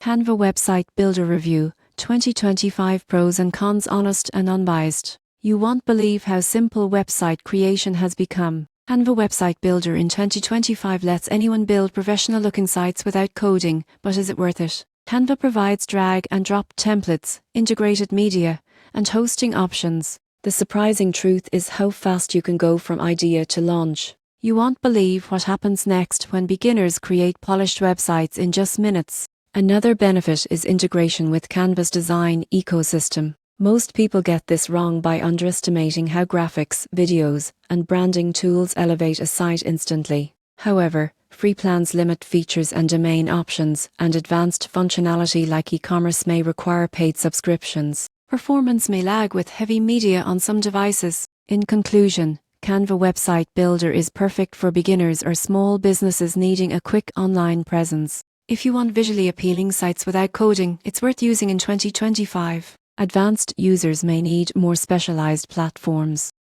Canva Website Builder Review 2025 Pros and Cons, honest and unbiased. You won't believe how simple website creation has become. Canva Website Builder in 2025 lets anyone build professional-looking sites without coding, but is it worth it? Canva provides drag and drop templates, integrated media, and hosting options. The surprising truth is how fast you can go from idea to launch. You won't believe what happens next when beginners create polished websites in just minutes. Another benefit is integration with Canva's design ecosystem. Most people get this wrong by underestimating how graphics, videos, and branding tools elevate a site instantly. However, free plans limit features and domain options, and advanced functionality like e-commerce may require paid subscriptions. Performance may lag with heavy media on some devices. In conclusion, Canva Website Builder is perfect for beginners or small businesses needing a quick online presence. If you want visually appealing sites without coding, it's worth using in 2025. Advanced users may need more specialized platforms.